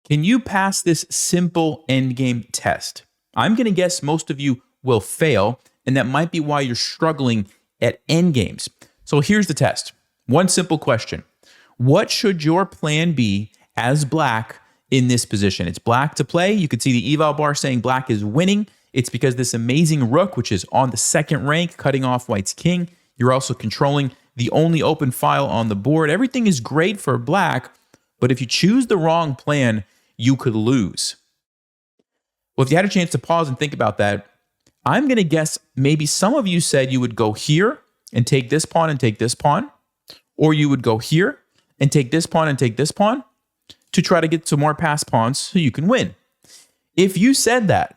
Can you pass this simple endgame test? I'm going to guess most of you will fail, and that might be why you're struggling at endgames. So here's the test. One simple question. What should your plan be as black in this position? It's black to play. You can see the eval bar saying black is winning. It's because this amazing rook, which is on the second rank, cutting off white's king. You're also controlling the only open file on the board. Everything is great for black, but if you choose the wrong plan, you could lose. Well, if you had a chance to pause and think about that, I'm going to guess maybe some of you said you would go here and take this pawn and take this pawn, or you would go here and take this pawn and take this pawn to try to get some more pass pawns so you can win. If you said that,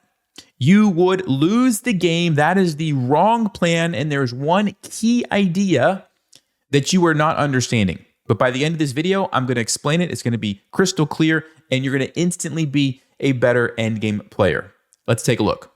you would lose the game. That is the wrong plan, and there's one key idea that you are not understanding. But by the end of this video, I'm going to explain it. It's going to be crystal clear, and you're going to instantly be a better endgame player. Let's take a look.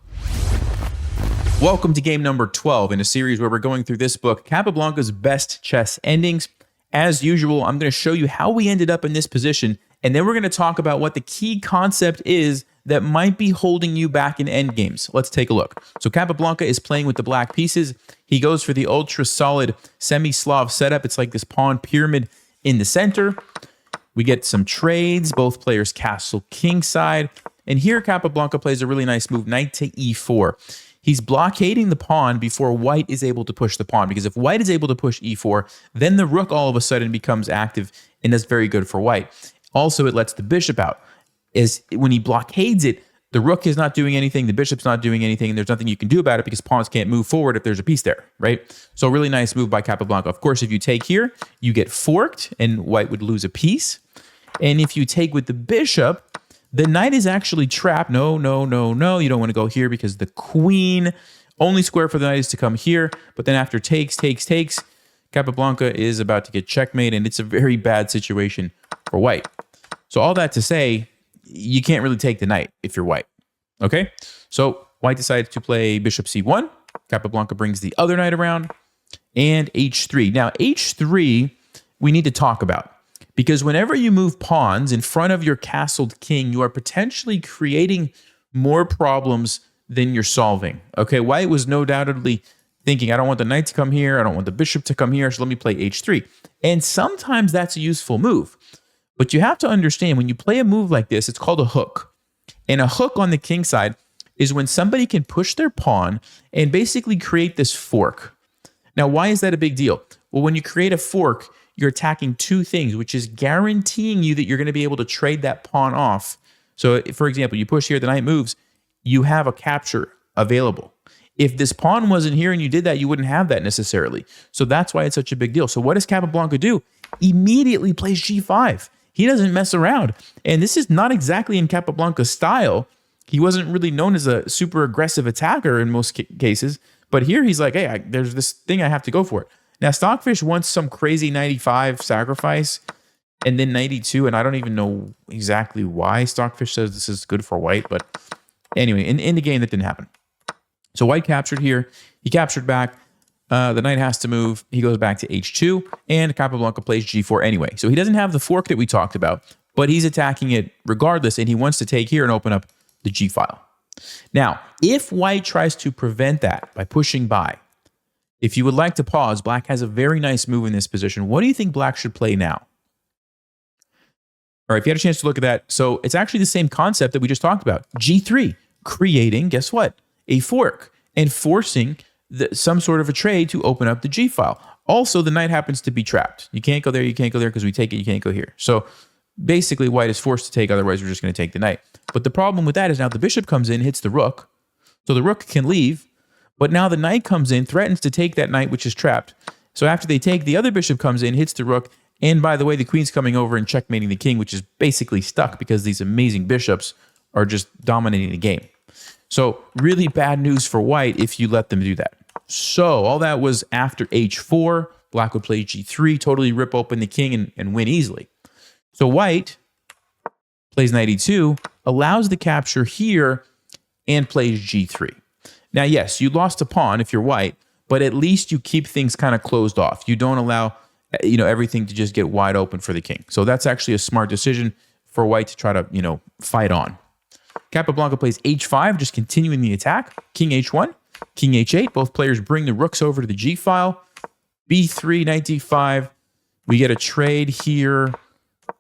Welcome to game number 12 in a series where we're going through this book, Capablanca's Best Chess Endings. As usual, I'm going to show you how we ended up in this position, and then we're going to talk about what the key concept is that might be holding you back in endgames. Let's take a look. So Capablanca is playing with the black pieces. He goes for the ultra solid semi-Slav setup. It's like this pawn pyramid in the center. We get some trades, both players castle kingside. And here Capablanca plays a really nice move, knight to e4. He's blockading the pawn before white is able to push the pawn, because if white is able to push e4, then the rook all of a sudden becomes active, and that's very good for white. Also, it lets the bishop out. Is when he blockades it, the rook is not doing anything, the bishop's not doing anything, and there's nothing you can do about it because pawns can't move forward if there's a piece there, right? So really nice move by Capablanca. Of course, if you take here, you get forked, and white would lose a piece. And if you take with the bishop, the knight is actually trapped. No, no, no, no. You don't want to go here because the queen, only square for the knight is to come here. But then after takes, Capablanca is about to get checkmate, and it's a very bad situation for white. So all that to say, you can't really take the knight if you're white. Okay? So white decides to play bishop c1. Capablanca brings the other knight around, and h3. Now, h3, we need to talk about. Because whenever you move pawns in front of your castled king, you are potentially creating more problems than you're solving. Okay, white was no doubtedly thinking, I don't want the knight to come here, I don't want the bishop to come here, so let me play h3. And sometimes that's a useful move. But you have to understand, when you play a move like this, it's called a hook. And a hook on the king side is when somebody can push their pawn and basically create this fork. Now, why is that a big deal? Well, when you create a fork, you're attacking two things, which is guaranteeing you that you're going to be able to trade that pawn off. So, for example, you push here, the knight moves, you have a capture available. If this pawn wasn't here and you did that, you wouldn't have that necessarily. So that's why it's such a big deal. So what does Capablanca do? Immediately plays g5. He doesn't mess around. And this is not exactly in Capablanca's style. He wasn't really known as a super aggressive attacker in most cases. But here he's like, hey, there's this thing I have to go for it. Now, Stockfish wants some crazy 95 sacrifice and then 92. And I don't even know exactly why Stockfish says this is good for white. But anyway, in the game, that didn't happen. So white captured here. He captured back. The knight has to move. He goes back to h2, and Capablanca plays g4 anyway. So he doesn't have the fork that we talked about, but he's attacking it regardless, and he wants to take here and open up the g file. Now, if white tries to prevent that by pushing by, if you would like to pause, black has a very nice move in this position. What do you think black should play now? All right, if you had a chance to look at that, so it's actually the same concept that we just talked about. G3, creating, guess what? A fork, and forcing some sort of a trade to open up the G file. Also, the knight happens to be trapped. You can't go there, because we take it, you can't go here. So basically, white is forced to take, otherwise we're just going to take the knight. But the problem with that is now the bishop comes in, hits the rook. So the rook can leave, but now the knight comes in, threatens to take that knight, which is trapped. So after they take, the other bishop comes in, hits the rook, and by the way, the queen's coming over and checkmating the king, which is basically stuck because these amazing bishops are just dominating the game. So really bad news for white if you let them do that. So all that was after h4. Black would play g3, totally rip open the king and win easily. So white plays knight e2, allows the capture here, and plays g3. Now, yes, you lost a pawn if you're white, but at least you keep things kind of closed off. You don't allow everything to just get wide open for the king. So that's actually a smart decision for white to try to, fight on. Capablanca plays h5, just continuing the attack. King h1, king h8. Both players bring the rooks over to the g file. b3, knight d5. We get a trade here.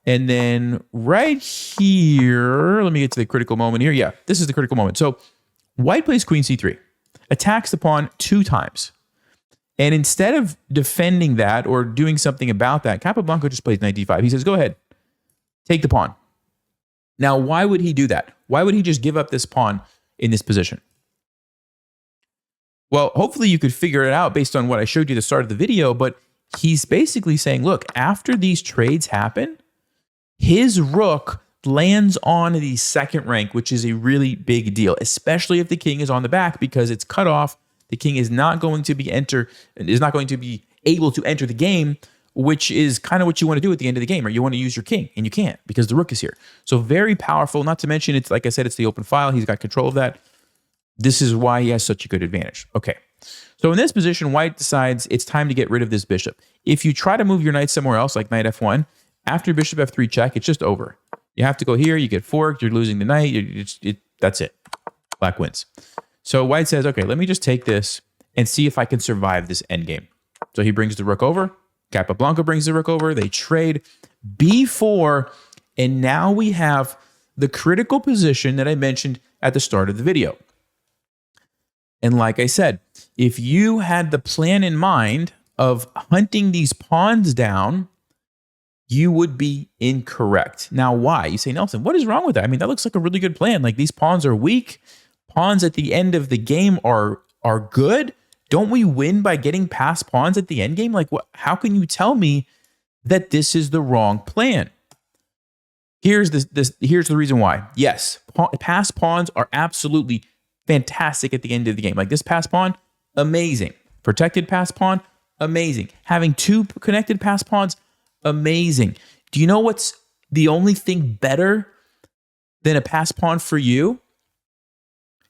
And then right here, let me get to the critical moment here. Yeah, this is the critical moment. So white plays queen c3, attacks the pawn 2 times. And instead of defending that or doing something about that, Capablanca just plays knight d5. He says, go ahead, take the pawn. Now, why would he do that? Why would he just give up this pawn in this position? Well, hopefully you could figure it out based on what I showed you at the start of the video, but he's basically saying, look, after these trades happen, his rook lands on the second rank, which is a really big deal, especially if the king is on the back because it's cut off. The king is not going to be able to enter the game, which is kind of what you want to do at the end of the game, or you want to use your king, and you can't because the rook is here. So very powerful, not to mention, it's like I said, it's the open file. He's got control of that. This is why he has such a good advantage. Okay, so in this position, white decides it's time to get rid of this bishop. If you try to move your knight somewhere else, like knight f1, after bishop f3 check, it's just over. You have to go here, you get forked, you're losing the knight, that's it. Black wins. So white says, okay, let me just take this and see if I can survive this endgame. So he brings the rook over. Capablanca brings the rook over. They trade b4. And now we have the critical position that I mentioned at the start of the video. And like I said, if you had the plan in mind of hunting these pawns down, you would be incorrect. Now, why? You say, Nelson, what is wrong with that? I mean, that looks like a really good plan. Like, these pawns are weak. Pawns at the end of the game are good. Don't we win by getting past pawns at the end game? Like, what? How can you tell me that this is the wrong plan? Here's the reason why. Yes, past pawns are absolutely fantastic at the end of the game. Like this past pawn, amazing. Protected past pawn, amazing. Having 2 connected past pawns, amazing. Do you know what's the only thing better than a pass pawn for you?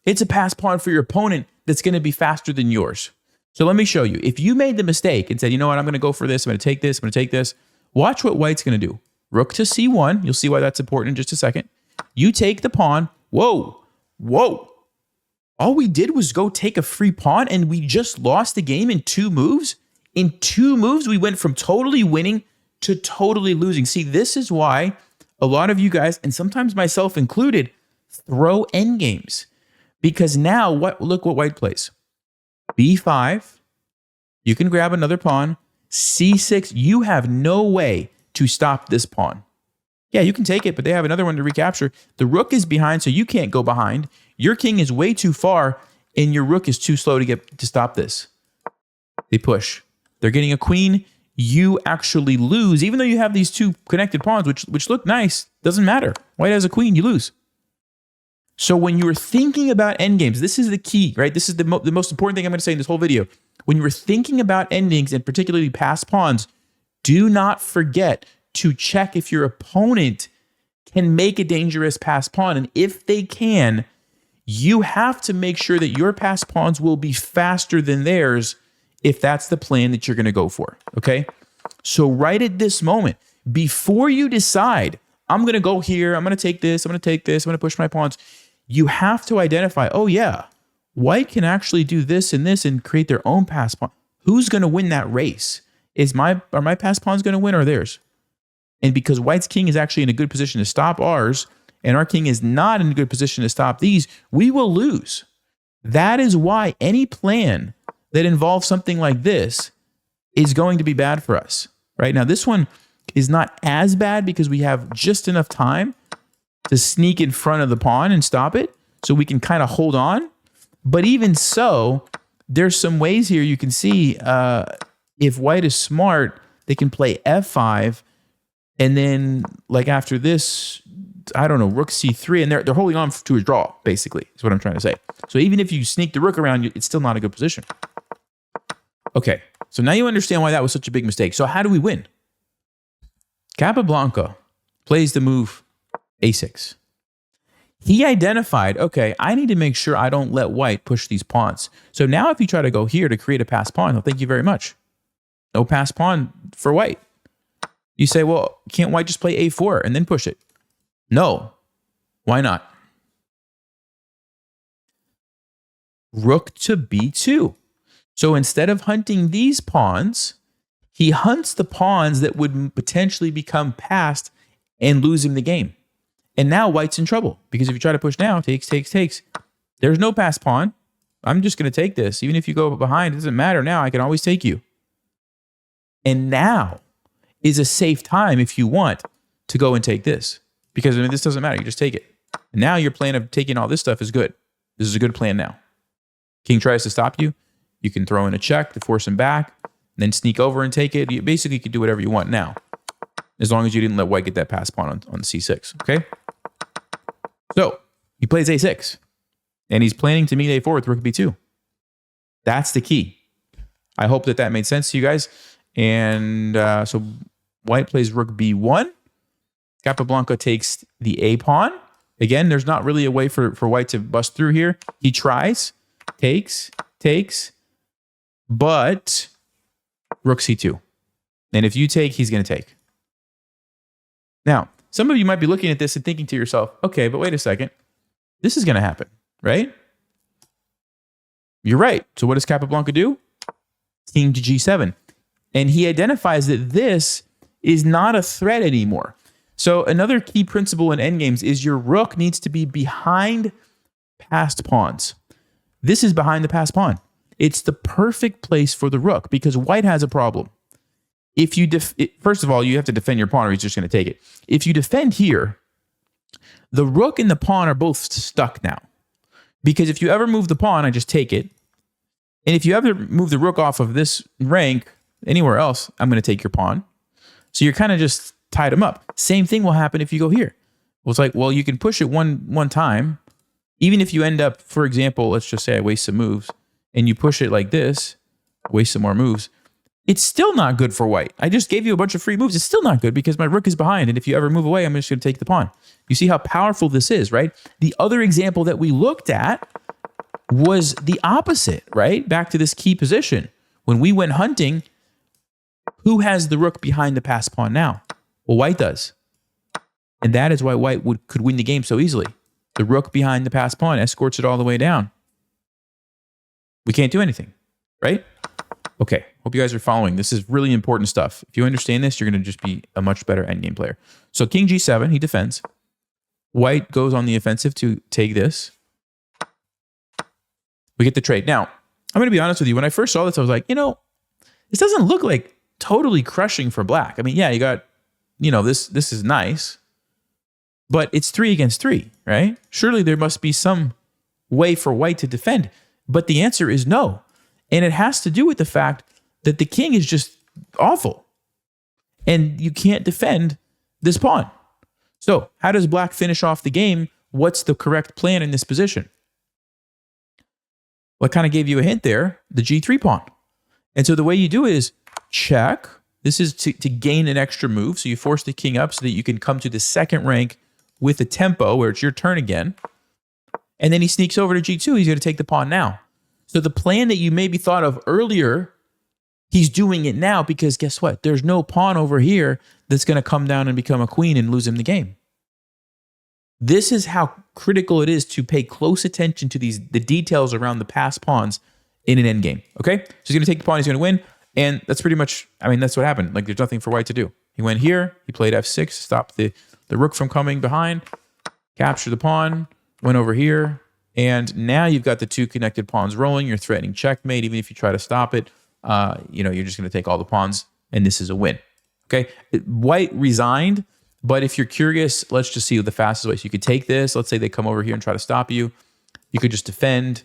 It's a pass pawn for your opponent that's going to be faster than yours. So let me show you. If you made the mistake and said, you know what, I'm going to go for this, I'm going to take this, I'm going to take this, watch what white's going to do. Rook to c1. You'll see why that's important in just a second. You take the pawn. Whoa. All we did was go take a free pawn, and we just lost the game in 2 moves. In 2 moves, we went from totally winning to totally losing. See, this is why a lot of you guys, and sometimes myself included, throw endgames. Because now, look what white plays. b5, you can grab another pawn. c6, you have no way to stop this pawn. Yeah, you can take it, but they have another one to recapture. The rook is behind, so you can't go behind. Your king is way too far, and your rook is too slow to stop this. They push. They're getting a queen. You actually lose, even though you have these 2 connected pawns, which look nice. Doesn't matter. White has a queen, you lose. So when you're thinking about endgames, this is the key, right? This is the most important thing I'm going to say in this whole video. When you're thinking about endings, and particularly past pawns, do not forget to check if your opponent can make a dangerous passed pawn. And if they can, you have to make sure that your passed pawns will be faster than theirs if that's the plan that you're going to go for, okay? So right at this moment, before you decide, I'm going to go here, I'm going to take this, I'm going to take this, I'm going to push my pawns, you have to identify, oh yeah, white can actually do this and create their own passed pawn. Who's going to win that race? Are my passed pawns going to win or theirs? And because white's king is actually in a good position to stop ours, and our king is not in a good position to stop these, we will lose. That is why any plan that involves something like this is going to be bad for us. Right now, this one is not as bad because we have just enough time to sneak in front of the pawn and stop it, so we can kind of hold on. But even so, there's some ways here you can see if white is smart, they can play f5, and then like after this, I don't know, rook c3, and they're holding on to a draw, basically, is what I'm trying to say. So even if you sneak the rook around, it's still not a good position. Okay, so now you understand why that was such a big mistake. So how do we win? Capablanca plays the move a6. He identified, okay, I need to make sure I don't let white push these pawns. So now if you try to go here to create a passed pawn, he'll thank you very much. No passed pawn for white. You say, well, can't white just play a4 and then push it? No. Why not? Rook to b2. So instead of hunting these pawns, he hunts the pawns that would potentially become passed and lose him the game. And now white's in trouble because if you try to push now, takes. There's no pass pawn. I'm just going to take this. Even if you go behind, it doesn't matter now. I can always take you. And now is a safe time if you want to go and take this. Because this doesn't matter. You just take it. And now your plan of taking all this stuff is good. This is a good plan now. King tries to stop you. You can throw in a check to force him back, and then sneak over and take it. You basically can do whatever you want now, as long as you didn't let white get that pass pawn on c6, okay? So he plays a6, and he's planning to meet a4 with rook b2. That's the key. I hope that made sense to you guys. And so white plays rook b1. Capablanca takes the a pawn. Again, there's not really a way for white to bust through here. He tries, takes, but rook c2. And if you take, he's going to take. Now, some of you might be looking at this and thinking to yourself, okay, but wait a second. This is going to happen, right? You're right. So what does Capablanca do? King to g7. And he identifies that this is not a threat anymore. So another key principle in endgames is your rook needs to be behind passed pawns. This is behind the passed pawn. It's the perfect place for the rook because white has a problem. If you first of all, you have to defend your pawn or he's just going to take it. If you defend here, the rook and the pawn are both stuck now. Because if you ever move the pawn, I just take it. And if you ever move the rook off of this rank anywhere else, I'm going to take your pawn. So you're kind of just tied them up. Same thing will happen if you go here. Well, it's like, well, you can push it one time. Even if you end up, for example, let's just say I waste some moves and you push it like this, waste some more moves. It's still not good for white. I just gave you a bunch of free moves. It's still not good because my rook is behind. And if you ever move away, I'm just going to take the pawn. You see how powerful this is, right? The other example that we looked at was the opposite, right? Back to this key position. When we went hunting, who has the rook behind the pass pawn now? Well, white does. And that is why white could win the game so easily. The rook behind the pass pawn escorts it all the way down. We can't do anything, right? Okay, hope you guys are following. This is really important stuff. If you understand this, you're going to just be a much better endgame player. So king g7, he defends. White goes on the offensive to take this. We get the trade. Now, I'm going to be honest with you. When I first saw this, I was like, this doesn't look like totally crushing for black. I mean, yeah, you got, this is nice. But it's 3 against 3, right? Surely there must be some way for white to defend. But the answer is no. And it has to do with the fact that the king is just awful. And you can't defend this pawn. So how does black finish off the game? What's the correct plan in this position? Well, I kind of gave you a hint there, the g3 pawn. And so the way you do it is check. This is to gain an extra move. So you force the king up so that you can come to the second rank with a tempo where it's your turn again. And then he sneaks over to g2. He's going to take the pawn now. So the plan that you maybe thought of earlier, he's doing it now because guess what? There's no pawn over here that's going to come down and become a queen and lose him the game. This is how critical it is to pay close attention to the details around the passed pawns in an endgame. Okay? So he's going to take the pawn. He's going to win. And that's pretty much, that's what happened. Like there's nothing for white to do. He went here. He played f6, stopped the rook from coming behind, captured the pawn, went over here. And now you've got the two connected pawns rolling. You're threatening checkmate. Even if you try to stop it, you're just going to take all the pawns, and this is a win. Okay, white resigned, but if you're curious, let's just see the fastest way. So you could take this. Let's say they come over here and try to stop you. You could just defend.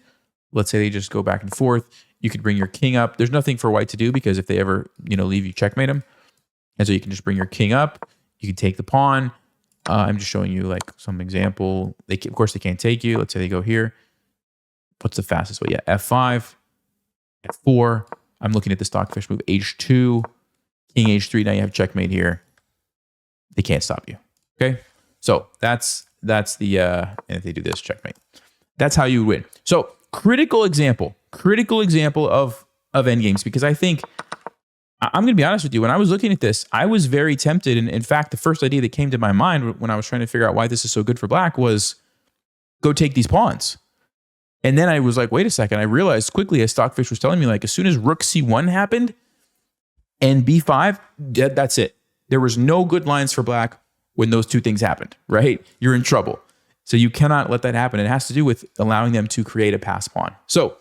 Let's say they just go back and forth. You could bring your king up. There's nothing for white to do because if they ever leave, you checkmate them. And so you can just bring your king up. You can take the pawn. I'm just showing you like some example. Of course, they can't take you. Let's say they go here. What's the fastest way? Yeah, f5, f4. I'm looking at the stockfish move, h2, king h3. Now you have checkmate here. They can't stop you. Okay, so that's the and if they do this, checkmate. That's how you win. So critical example of endgames because I think I'm going to be honest with you. When I was looking at this, I was very tempted. And in fact, the first idea that came to my mind when I was trying to figure out why this is so good for black was go take these pawns. And then I was like, wait a second. I realized quickly as Stockfish was telling me, like, as soon as rook c1 happened and b5, that's it. There was no good lines for black when those two things happened, right? You're in trouble. So you cannot let that happen. It has to do with allowing them to create a pass pawn. So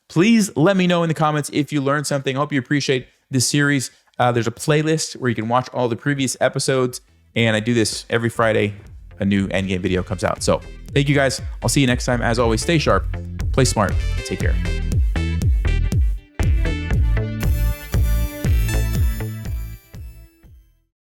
please let me know in the comments if you learned something. I hope you appreciate this series. There's a playlist where you can watch all the previous episodes. And I do this every Friday. A new Endgame video comes out. So thank you guys. I'll see you next time. As always, stay sharp, play smart, and take care.